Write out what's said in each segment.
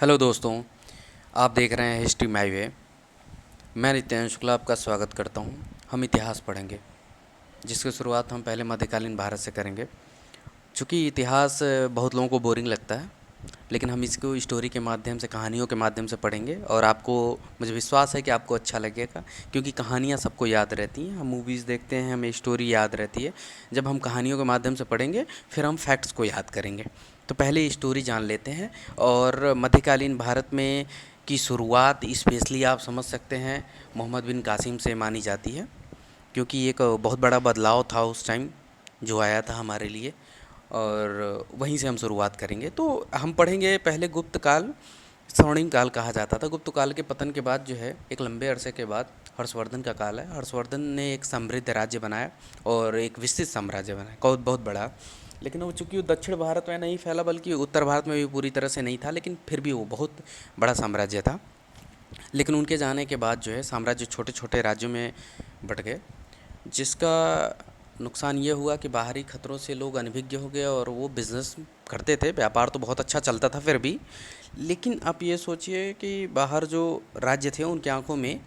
Hello दोस्तों, आप देख रहे हैं हिस्ट्री माई वे। मैं नित्यानंद शुक्ला आपका स्वागत करता हूं। हम इतिहास पढ़ेंगे, जिसकी शुरुआत हम पहले मध्यकालीन भारत से करेंगे। चूँकि इतिहास बहुत लोगों को बोरिंग लगता है, लेकिन हम इसको स्टोरी के माध्यम से, कहानियों के माध्यम से पढ़ेंगे और आपको, मुझे विश्वास है कि आपको अच्छा लगेगा, क्योंकि कहानियाँ सबको याद रहती हैं। हम मूवीज़ देखते हैं, हमें स्टोरी याद रहती है। जब हम कहानियों के माध्यम से पढ़ेंगे, फिर हम फैक्ट्स को याद करेंगे। तो पहले स्टोरी जान लेते हैं। और मध्यकालीन भारत में की शुरुआत स्पेशली आप समझ सकते हैं मोहम्मद बिन कासिम से मानी जाती है, क्योंकि एक बहुत बड़ा बदलाव था उस टाइम जो आया था हमारे लिए। और वहीं से हम शुरुआत करेंगे। तो हम पढ़ेंगे पहले गुप्त काल। स्वर्णिम काल कहा जाता था। गुप्त काल के पतन के बाद जो है, एक लंबे अरसे के बाद हर्षवर्धन का काल है। हर्षवर्धन ने एक समृद्ध राज्य बनाया और एक विस्तृत साम्राज्य बनाया, बहुत बहुत बड़ा। लेकिन वो, चूँकि वो दक्षिण भारत में नहीं फैला, बल्कि उत्तर भारत में भी पूरी तरह से नहीं था, लेकिन फिर भी वो बहुत बड़ा साम्राज्य था। लेकिन उनके जाने के बाद जो है, साम्राज्य छोटे छोटे राज्यों में बँट गए, जिसका नुकसान ये हुआ कि बाहरी खतरों से लोग अनभिज्ञ हो गए। और वो बिज़नेस करते थे, व्यापार तो बहुत अच्छा चलता था फिर भी। लेकिन आप ये सोचिए कि बाहर जो राज्य थे, उनकी आंखों में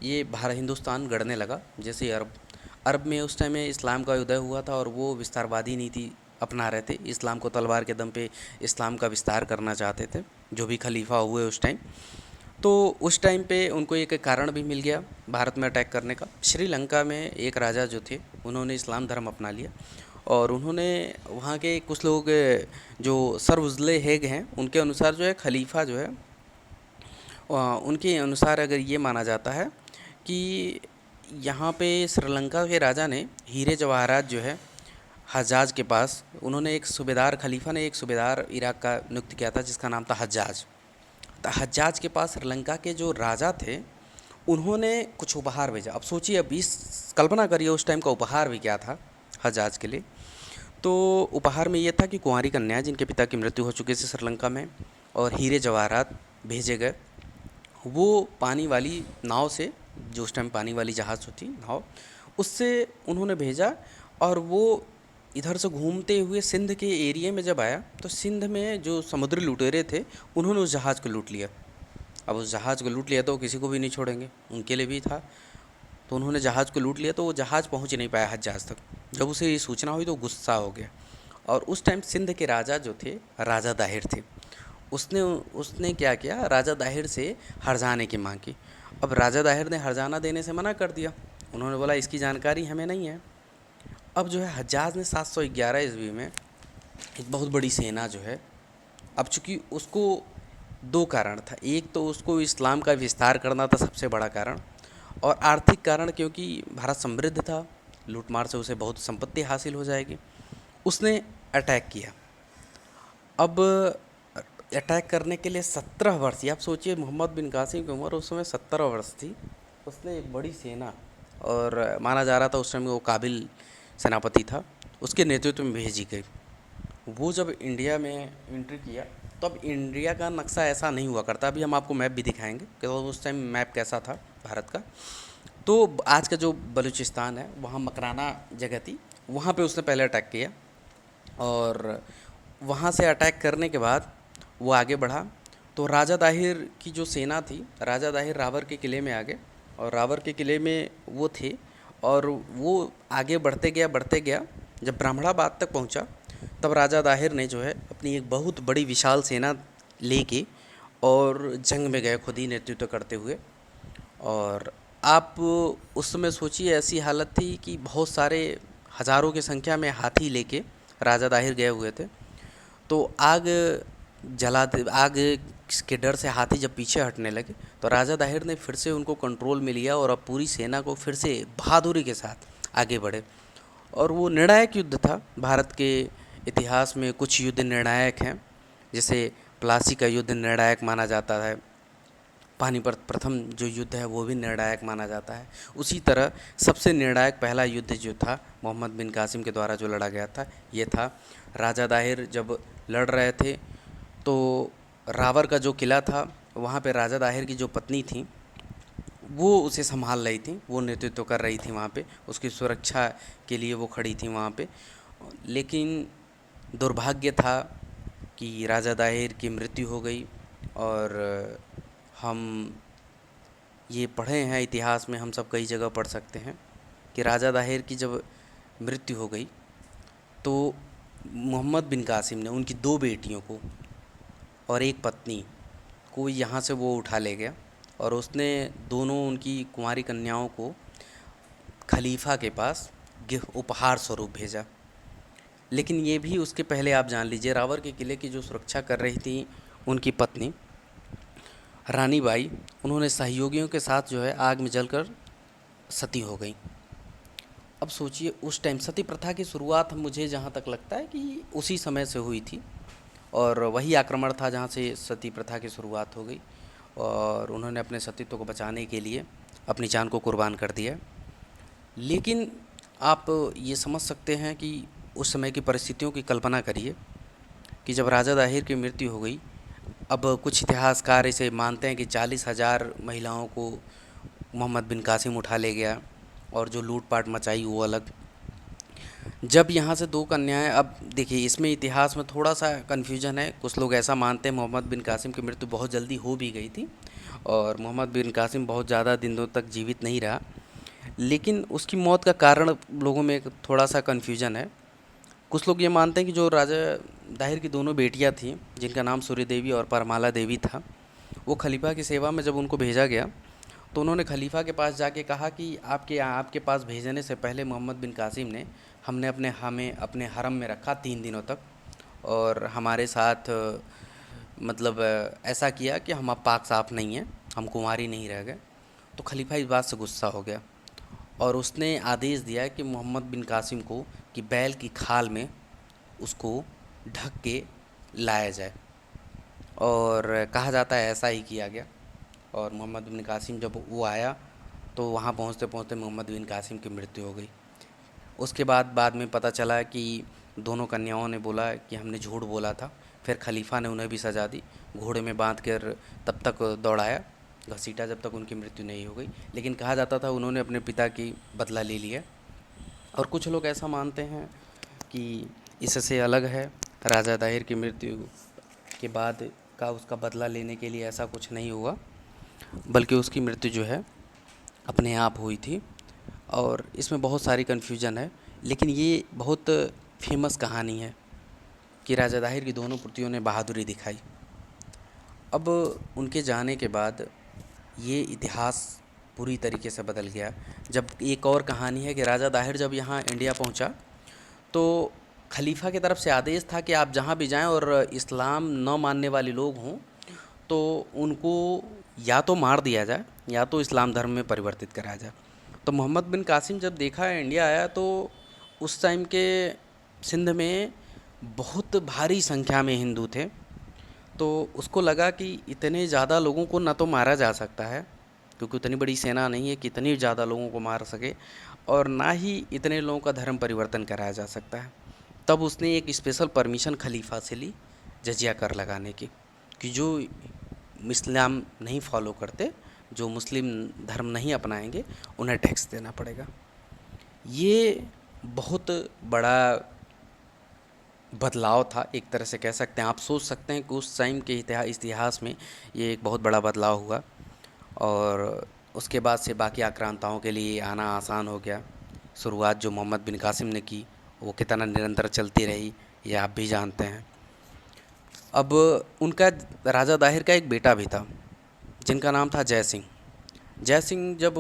ये भारत, हिंदुस्तान गड़ने लगा। जैसे अरब अरब में उस टाइम में इस्लाम का उदय हुआ था, और वो विस्तारवादी नीति अपना रहे थे। इस्लाम को तलवार के दम पे इस्लाम का विस्तार करना चाहते थे, जो भी खलीफा हुए उस टाइम। तो उस टाइम पे उनको एक कारण भी मिल गया भारत में अटैक करने का। श्रीलंका में एक राजा जो थे, उन्होंने इस्लाम धर्म अपना लिया। और उन्होंने वहाँ के कुछ लोग, जो सर उजले हेग हैं, उनके अनुसार जो है खलीफा जो है, उनके अनुसार अगर ये माना जाता है कि यहाँ पे श्रीलंका के राजा ने हीरे जवाहरात जो है हज्जाज के पास, उन्होंने एक सूबेदार, खलीफा ने एक सूबेदार इराक़ का नियुक्त किया था, जिसका नाम था हज्जाज। तो हज्जाज के पास श्रीलंका के जो राजा थे, उन्होंने कुछ उपहार भेजा। अब सोचिए, अब इस कल्पना करिए उस टाइम का उपहार भी क्या था हज्जाज के लिए। तो उपहार में ये था कि कुंवारी कन्या जिनके पिता की मृत्यु हो चुकी थी श्रीलंका में, और हीरे जवाहरात भेजे गए। वो पानी वाली नाव से, जो उस टाइम पानी वाली जहाज़ होती नाव, उससे उन्होंने भेजा। और वो इधर से घूमते हुए सिंध के एरिया में जब आया, तो सिंध में जो समुद्री लुटेरे थे, उन्होंने उस जहाज़ को लूट लिया। अब उस जहाज़ को लूट लिया तो किसी को भी नहीं छोड़ेंगे, उनके लिए भी था। तो उन्होंने जहाज़ को लूट लिया, तो वो जहाज़ पहुंच नहीं पाया हज्जाज तक। जब उसे ये सूचना हुई तो गुस्सा हो गया। और उस टाइम सिंध के राजा जो थे, राजा दाहिर थे। उसने उसने क्या किया, राजा दाहिर से हर्जाने की मांग की। अब राजा दाहिर ने हर्जाना देने से मना कर दिया। उन्होंने बोला इसकी जानकारी हमें नहीं है। अब जो है, हज्जाज ने 711 ईस्वी में एक बहुत बड़ी सेना जो है, अब चूंकि उसको दो कारण था। एक तो उसको इस्लाम का विस्तार करना था सबसे बड़ा कारण, और आर्थिक कारण, क्योंकि भारत समृद्ध था, लूटमार से उसे बहुत संपत्ति हासिल हो जाएगी। उसने अटैक किया। अब अटैक करने के लिए 17 वर्ष, आप सोचिए मोहम्मद बिन कासिम की उम्र उस समय 17 वर्ष थी। उसने एक बड़ी सेना, और माना जा रहा था उस समय वो काबिल सेनापति था, उसके नेतृत्व में भेजी गई। वो जब इंडिया में एंट्री किया, तब इंडिया का नक्शा ऐसा नहीं हुआ करता। अभी हम आपको मैप भी दिखाएंगे कि उस टाइम मैप कैसा था भारत का। तो आज का जो बलूचिस्तान है, वहाँ मकराना जगह थी, वहाँ पे उसने पहले अटैक किया। और वहाँ से अटैक करने के बाद वो आगे बढ़ा। तो राजा दाहिर की जो सेना थी, राजा दाहिर रावर के किले में आ गए, और रावर के किले में वो थे। और वो आगे बढ़ते गया, जब ब्राह्मणाबाद तक पहुँचा, तब राजा दाहिर ने जो है अपनी एक बहुत बड़ी विशाल सेना लेके और जंग में गए, खुद ही नेतृत्व करते हुए। और आप उस समय सोचिए, ऐसी हालत थी कि बहुत सारे, हज़ारों की संख्या में हाथी लेके राजा दाहिर गए हुए थे। तो आग आग के डर से हाथी जब पीछे हटने लगे, तो राजा दाहिर ने फिर से उनको कंट्रोल में लिया, और अब पूरी सेना को फिर से बहादुरी के साथ आगे बढ़े। और वो निर्णायक युद्ध था। भारत के इतिहास में कुछ युद्ध निर्णायक हैं, जैसे प्लासी का युद्ध निर्णायक माना जाता है। पानीपत प्रथम जो युद्ध है, वो भी निर्णायक माना जाता है। उसी तरह सबसे निर्णायक पहला युद्ध जो था, मोहम्मद बिन कासिम के द्वारा जो लड़ा गया था, ये था। राजा दाहिर जब लड़ रहे थे, तो रावर का जो किला था, वहाँ पे राजा दाहिर की जो पत्नी थी, वो उसे संभाल रही थी, वो नेतृत्व कर रही थी वहाँ पे, उसकी सुरक्षा के लिए वो खड़ी थी वहाँ पे। लेकिन दुर्भाग्य था कि राजा दाहिर की मृत्यु हो गई। और हम ये पढ़े हैं इतिहास में, हम सब कई जगह पढ़ सकते हैं कि राजा दाहिर की जब मृत्यु हो गई तो मोहम्मद बिन कासिम ने उनकी दो बेटियों को और एक पत्नी को यहाँ से वो उठा ले गया और उसने दोनों उनकी कुंवारी कन्याओं को खलीफा के पास गिफ्ट उपहार स्वरूप भेजा। लेकिन ये भी उसके पहले आप जान लीजिए, रावर के किले की जो सुरक्षा कर रही थी उनकी पत्नी रानी बाई, उन्होंने सहयोगियों के साथ जो है आग में जलकर सती हो गई। अब सोचिए उस टाइम सती प्रथा की शुरुआत मुझे जहाँ तक लगता है कि उसी समय से हुई थी और वही आक्रमण था जहाँ से सती प्रथा की शुरुआत हो गई और उन्होंने अपने सतीत्व को बचाने के लिए अपनी जान को कुर्बान कर दिया। लेकिन आप ये समझ सकते हैं कि उस समय की परिस्थितियों की कल्पना करिए कि जब राजा दाहिर की मृत्यु हो गई, अब कुछ इतिहासकार इसे मानते हैं कि 40,000 महिलाओं को मोहम्मद बिन कासिम उठा ले गया और जो लूटपाट मचाई वो अलग। जब यहाँ से दो कन्याएं, अब देखिए इसमें इतिहास में थोड़ा सा कन्फ्यूजन है, कुछ लोग ऐसा मानते हैं मोहम्मद बिन कासिम की मृत्यु बहुत जल्दी हो भी गई थी और मोहम्मद बिन कासिम बहुत ज़्यादा दिनों तक जीवित नहीं रहा, लेकिन उसकी मौत का कारण लोगों में एक थोड़ा सा कन्फ्यूजन है। कुछ लोग ये मानते हैं कि जो राजा दाहिर की दोनों बेटियां थीं जिनका नाम सूर्य देवी और परमाला देवी था, वो खलीफा की सेवा में जब उनको भेजा गया तो उन्होंने खलीफा के पास जाके कहा कि आपके पास भेजने से पहले मोहम्मद बिन कासिम ने हमें अपने हरम में रखा 3 दिनों तक और हमारे साथ मतलब ऐसा किया कि हम अब पाक साफ नहीं हैं, हम कुंवारी नहीं रह गए। तो खलीफा इस बात से गुस्सा हो गया और उसने आदेश दिया कि मोहम्मद बिन कासिम को कि बैल की खाल में उसको ढक के लाया जाए और कहा जाता है ऐसा ही किया गया। और मोहम्मद बिन कासिम जब वो आया तो वहाँ पहुँचते पहुँचते मोहम्मद बिन कासिम की मृत्यु हो गई। उसके बाद में पता चला कि दोनों कन्याओं ने बोला कि हमने झूठ बोला था। फिर खलीफा ने उन्हें भी सजा दी, घोड़े में बांध कर तब तक दौड़ाया, घसीटा जब तक उनकी मृत्यु नहीं हो गई। लेकिन कहा जाता था उन्होंने अपने पिता की बदला ले लिया। और कुछ लोग ऐसा मानते हैं कि इससे अलग है, राजा दाहिर की मृत्यु के बाद का उसका बदला लेने के लिए ऐसा कुछ नहीं हुआ, बल्कि उसकी मृत्यु जो है अपने आप हुई थी। और इसमें बहुत सारी कन्फ्यूजन है, लेकिन ये बहुत फेमस कहानी है कि राजा दाहिर की दोनों पुत्रियों ने बहादुरी दिखाई। अब उनके जाने के बाद ये इतिहास पूरी तरीके से बदल गया। जब एक और कहानी है कि राजा दाहिर जब यहाँ इंडिया पहुँचा तो खलीफा की तरफ से आदेश था कि आप जहाँ भी जाएं और इस्लाम न मानने वाले लोग हों तो उनको या तो मार दिया जाए या तो इस्लाम धर्म में परिवर्तित कराया जाए। तो मोहम्मद बिन कासिम जब देखा इंडिया आया तो उस टाइम के सिंध में बहुत भारी संख्या में हिंदू थे, तो उसको लगा कि इतने ज़्यादा लोगों को ना तो मारा जा सकता है क्योंकि उतनी बड़ी सेना नहीं है कि इतनी ज़्यादा लोगों को मार सके, और ना ही इतने लोगों का धर्म परिवर्तन कराया जा सकता है। तब उसने एक स्पेशल परमिशन खलीफा से ली जजिया कर लगाने की, कि जो इस्लाम नहीं फॉलो करते, जो मुस्लिम धर्म नहीं अपनाएंगे, उन्हें टैक्स देना पड़ेगा। ये बहुत बड़ा बदलाव था, एक तरह से कह सकते हैं। आप सोच सकते हैं कि उस टाइम के इतिहास में ये एक बहुत बड़ा बदलाव हुआ और उसके बाद से बाकी आक्रांताओं के लिए आना आसान हो गया। शुरुआत जो मोहम्मद बिन कासिम ने की वो कितना निरंतर चलती रही ये आप भी जानते हैं। अब उनका राजा दाहिर का एक बेटा भी था जिनका नाम था जय सिंह। जय सिंह जब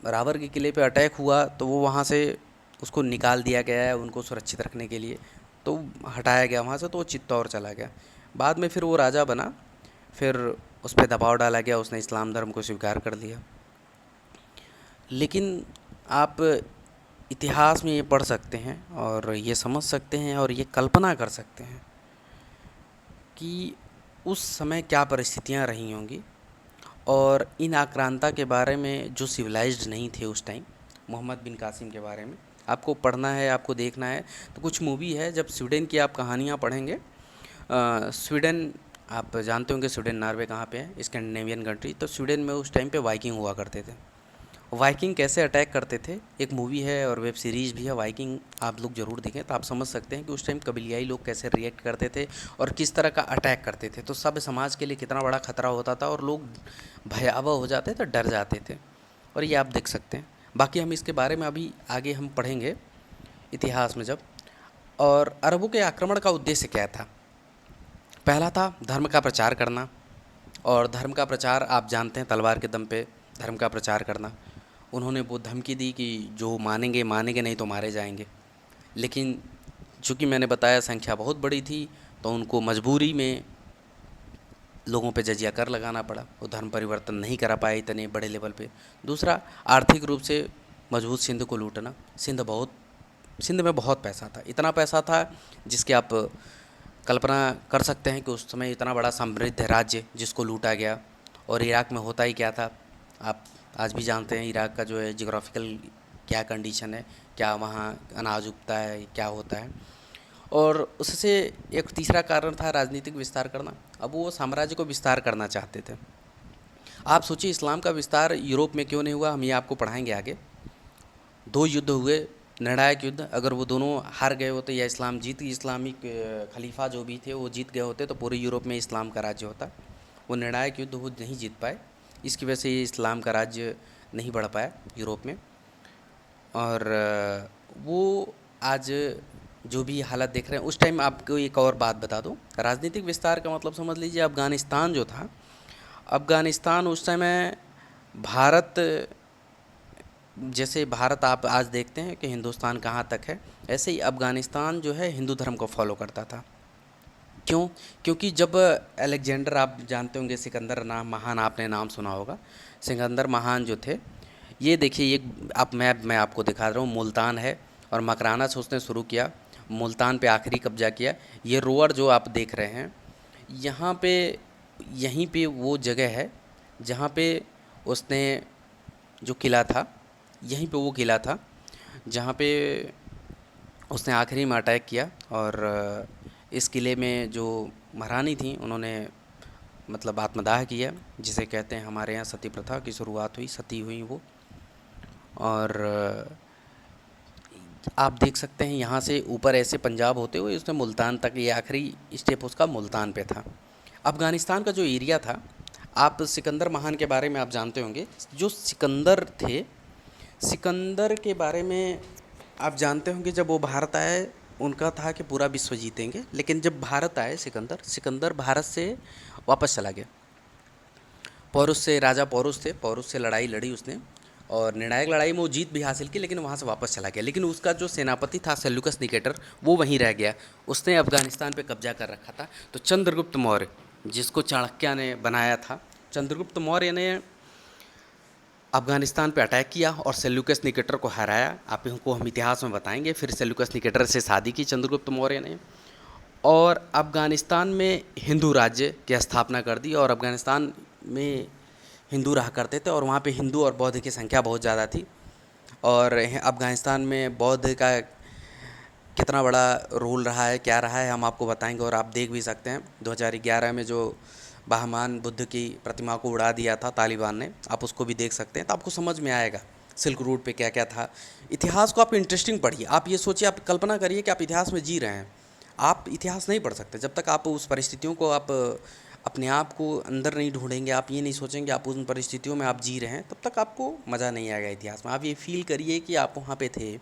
रावर के किले पे अटैक हुआ तो वो वहाँ से उसको निकाल दिया गया है उनको सुरक्षित रखने के लिए, तो हटाया गया वहाँ से, तो वो चित्तौड़ चला गया। बाद में फिर वो राजा बना, फिर उस पर दबाव डाला गया, उसने इस्लाम धर्म को स्वीकार कर लिया। लेकिन आप इतिहास में ये पढ़ सकते हैं और ये समझ सकते हैं और ये कल्पना कर सकते हैं कि उस समय क्या परिस्थितियाँ रही होंगी और इन आक्रांता के बारे में जो सिविलाइज्ड नहीं थे उस टाइम, मोहम्मद बिन कासिम के बारे में आपको पढ़ना है, आपको देखना है तो कुछ मूवी है। जब स्वीडन की आप कहानियाँ पढ़ेंगे, स्वीडन आप जानते होंगे, स्वीडन नॉर्वे कहाँ पे है, स्कैंडिनेवियन कंट्री, तो स्वीडन में उस टाइम पे वाइकिंग हुआ करते थे वाइकिंग कैसे अटैक करते थे, एक मूवी है और वेब सीरीज़ भी है वाइकिंग, आप लोग ज़रूर देखें तो आप समझ सकते हैं कि उस टाइम कबीलियाई लोग कैसे रिएक्ट करते थे और किस तरह का अटैक करते थे। तो सभ्य समाज के लिए कितना बड़ा खतरा होता था और लोग भयावह हो जाते थे, डर जाते थे। और ये आप देख सकते हैं। बाकी हम इसके बारे में अभी आगे हम पढ़ेंगे इतिहास में जब। और अरबों के आक्रमण का उद्देश्य क्या था? पहला था धर्म का प्रचार करना, और धर्म का प्रचार आप जानते हैं, तलवार के दम पे धर्म का प्रचार करना। उन्होंने वो धमकी दी कि जो मानेंगे मानेंगे, नहीं तो मारे जाएंगे। लेकिन चूँकि मैंने बताया संख्या बहुत बड़ी थी, तो उनको मजबूरी में लोगों पे जजिया कर लगाना पड़ा। वो धर्म परिवर्तन नहीं करा पाए इतने बड़े लेवल पे। दूसरा, आर्थिक रूप से मजबूत सिंध को लूटना। सिंध में बहुत पैसा था, इतना पैसा था जिसके आप कल्पना कर सकते हैं कि उस समय इतना बड़ा समृद्ध राज्य जिसको लूटा गया। और इराक़ में होता ही क्या था, आप आज भी जानते हैं इराक़ का जो है जियोग्राफिकल क्या कंडीशन है, क्या वहाँ अनाज उगता है, क्या होता है। और उससे एक तीसरा कारण था राजनीतिक विस्तार करना। अब वो साम्राज्य को विस्तार करना चाहते थे। आप सोचिए इस्लाम का विस्तार यूरोप में क्यों नहीं हुआ, हम ये आपको पढ़ाएंगे आगे। 2 युद्ध हुए, निर्णायक युद्ध। अगर वो दोनों हार गए होते या इस्लाम इस्लामिक खलीफा जो भी थे वो जीत गए होते तो पूरे यूरोप में इस्लाम का राज्य होता। वो निर्णायक युद्ध वो नहीं जीत पाए, इसकी वजह से ये इस्लाम का राज्य नहीं बढ़ पाया यूरोप में। और वो आज जो भी हालत देख रहे हैं, उस टाइम आपको एक और बात बता दूं, राजनीतिक विस्तार का मतलब समझ लीजिए अफ़गानिस्तान जो था, अफ़गानिस्तान उस समय भारत, जैसे भारत आप आज देखते हैं कि हिंदुस्तान कहाँ तक है, ऐसे ही अफ़गानिस्तान जो है हिंदू धर्म को फॉलो करता था। क्यों? क्योंकि जब अलेक्जेंडर, आप जानते होंगे सिकंदर नाम महान, आपने नाम सुना होगा। सिकंदर महान जो थे, ये देखिए, ये आप मैप मैं आपको दिखा रहा हूँ, मुल्तान है और मकराना से उसने शुरू किया, मुल्तान पे आखिरी कब्जा किया। ये रोअर जो आप देख रहे हैं, यहाँ पे, यहीं पे वो जगह है जहाँ पे उसने जो किला था, यहीं पे वो किला था जहाँ पे उसने आखिरी में अटैक किया। और इस किले में जो महारानी थी उन्होंने मतलब आत्मदाह किया, जिसे कहते हैं हमारे यहाँ सती प्रथा की शुरुआत हुई, सती हुई वो। और आप देख सकते हैं यहाँ से ऊपर ऐसे पंजाब होते हुए उसने मुल्तान तक, ये आखिरी स्टेप उसका मुल्तान पे था। अफ़गानिस्तान का जो एरिया था, आप सिकंदर महान के बारे में आप जानते होंगे। जो सिकंदर थे, सिकंदर के बारे में आप जानते होंगे, जब वो भारत आए उनका था कि पूरा विश्व जीतेंगे। लेकिन जब भारत आए सिकंदर भारत से वापस चला गया। पौरुष से, राजा पौरुष थे, पौरुष से लड़ाई लड़ी उसने और निर्णायक लड़ाई में वो जीत भी हासिल की, लेकिन वहाँ से वापस चला गया। लेकिन उसका जो सेनापति था सेल्यूकस निकेटर, वो वहीं रह गया, उसने अफ़गानिस्तान पे कब्जा कर रखा था। तो चंद्रगुप्त मौर्य, जिसको चाणक्य ने बनाया था, चंद्रगुप्त मौर्य ने अफ़गानिस्तान पे अटैक किया और सेल्यूकस निकेटर को हराया। आप इनको हम इतिहास में बताएंगे। फिर सेल्यूकस निकेटर से शादी की चंद्रगुप्त मौर्य ने और अफ़गानिस्तान में हिंदू राज्य की स्थापना कर दी। और अफ़गानिस्तान में हिंदू रहा करते थे और वहाँ पे हिंदू और बौद्ध की संख्या बहुत ज़्यादा थी। और अफ़गानिस्तान में बौद्ध का कितना बड़ा रोल रहा है, क्या रहा है, हम आपको बताएंगे। और आप देख भी सकते हैं 2011 में जो बहमान बुद्ध की प्रतिमा को उड़ा दिया था तालिबान ने, आप उसको भी देख सकते हैं, तो आपको समझ में आएगा सिल्क रूट पे क्या क्या था। इतिहास को आप इंटरेस्टिंग पढ़िए। आप ये सोचिए, आप कल्पना करिए कि आप इतिहास में जी रहे हैं। आप इतिहास नहीं पढ़ सकते जब तक आप उस परिस्थितियों को, आप अपने आप को अंदर नहीं ढूंढेंगे, आप ये नहीं सोचेंगे आप उन परिस्थितियों में आप जी रहे हैं, तब तक आपको मज़ा नहीं आएगा इतिहास में। आप ये फील करिए कि आप वहाँ पे थे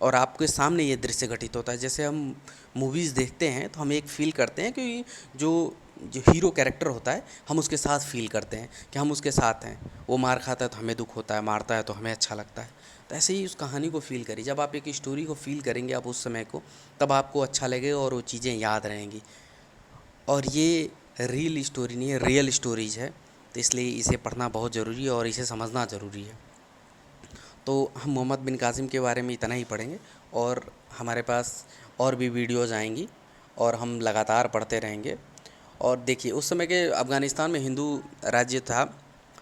और आपके सामने ये दृश्य घटित होता है। जैसे हम मूवीज़ देखते हैं तो हम एक फ़ील करते हैं कि जो जो हीरो कैरेक्टर होता है, हम उसके साथ फ़ील करते हैं कि हम उसके साथ हैं। वो मार खाता है तो हमें दुख होता है, मारता है तो हमें अच्छा लगता है। तो ऐसे ही उस कहानी को फ़ील करिए। जब आप एक स्टोरी को फ़ील करेंगे आप उस समय को, तब आपको अच्छा लगेगा और वो चीज़ें याद रहेंगी। और ये रियल स्टोरी नहीं है, रियल स्टोरीज़ है, तो इसलिए इसे पढ़ना बहुत ज़रूरी है और इसे समझना ज़रूरी है। तो हम मोहम्मद बिन कासिम के बारे में इतना ही पढ़ेंगे और हमारे पास और भी वीडियोज़ आएंगी और हम लगातार पढ़ते रहेंगे। और देखिए, उस समय के अफ़गानिस्तान में हिंदू राज्य था।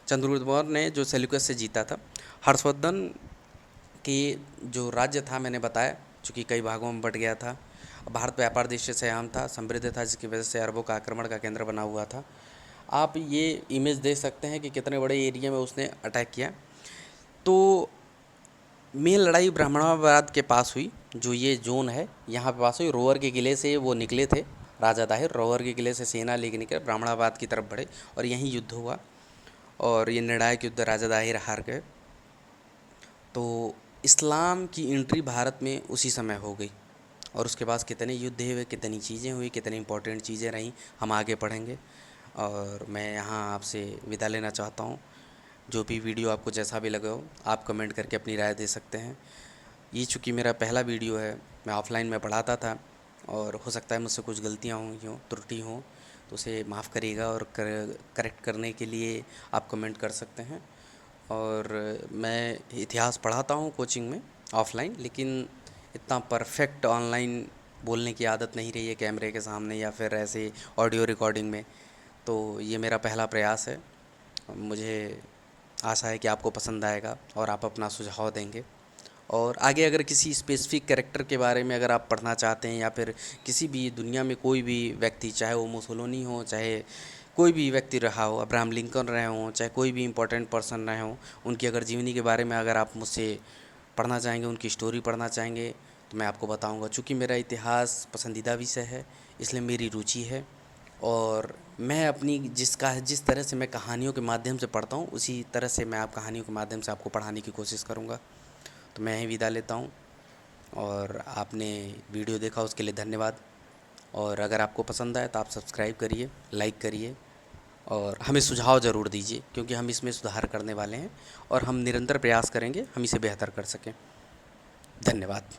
चंद्रगुप्त मौर्य ने जो सेल्यूकस से जीता था। हर्षवर्धन की जो राज्य था, मैंने बताया, चूँकि कई भागों में बट गया था। भारत व्यापार दृष्टि से अहम था, समृद्ध था, जिसकी वजह से अरबों का आक्रमण का केंद्र बना हुआ था। आप ये इमेज देख सकते हैं कि कितने बड़े एरिया में उसने अटैक किया। तो मेन लड़ाई ब्राह्मणाबाद के पास हुई, जो ये जोन है यहाँ पे पास हुई। रोवर के किले से वो निकले थे, राजा दाहिर रोवर के किले से सेना लेके निकले, ब्राह्मणाबाद की तरफ बढ़े और यहीं युद्ध हुआ और ये निर्णायक युद्ध राजा दाहिर हार गए। तो इस्लाम की एंट्री भारत में उसी समय हो गई और उसके बाद कितने युद्ध हुए, कितनी चीज़ें हुई, कितनी इंपॉर्टेंट चीज़ें रहीं, हम आगे पढ़ेंगे। और मैं यहाँ आपसे विदा लेना चाहता हूँ। जो भी वीडियो आपको जैसा भी लगा हो, आप कमेंट करके अपनी राय दे सकते हैं। ये चूँकि मेरा पहला वीडियो है, मैं ऑफ़लाइन में पढ़ाता था और हो सकता है मुझसे कुछ गलतियाँ हुई हों, त्रुटि हों, तो उसे माफ़ करिएगा और करेक्ट करने के लिए आप कमेंट कर सकते हैं। और मैं इतिहास पढ़ाता हूँ कोचिंग में ऑफ़लाइन, लेकिन इतना परफेक्ट ऑनलाइन बोलने की आदत नहीं रही है कैमरे के सामने या फिर ऐसे ऑडियो रिकॉर्डिंग में। तो ये मेरा पहला प्रयास है। मुझे आशा है कि आपको पसंद आएगा और आप अपना सुझाव देंगे। और आगे अगर किसी स्पेसिफ़िक कैरेक्टर के बारे में अगर आप पढ़ना चाहते हैं या फिर किसी भी दुनिया में कोई भी व्यक्ति, चाहे वो मुसोलिनी हो, चाहे कोई भी व्यक्ति रहा हो, अब्राहम लिंकन रहे हों, चाहे कोई भी इम्पोर्टेंट पर्सन रहे हों, उनकी अगर जीवनी के बारे में अगर आप मुझसे पढ़ना चाहेंगे, उनकी स्टोरी पढ़ना चाहेंगे, तो मैं आपको बताऊंगा। चूँकि मेरा इतिहास पसंदीदा विषय है, इसलिए मेरी रुचि है और मैं अपनी जिस तरह से मैं कहानियों के माध्यम से पढ़ता हूँ, उसी तरह से मैं आप कहानियों के माध्यम से आपको पढ़ाने की कोशिश करूँगा। तो मैं यहीं विदा लेता हूँ और आपने वीडियो देखा उसके लिए धन्यवाद। और अगर आपको पसंद आए तो आप सब्सक्राइब करिए, लाइक करिए और हमें सुझाव ज़रूर दीजिए, क्योंकि हम इसमें सुधार करने वाले हैं और हम निरंतर प्रयास करेंगे हम इसे बेहतर कर सकें। धन्यवाद।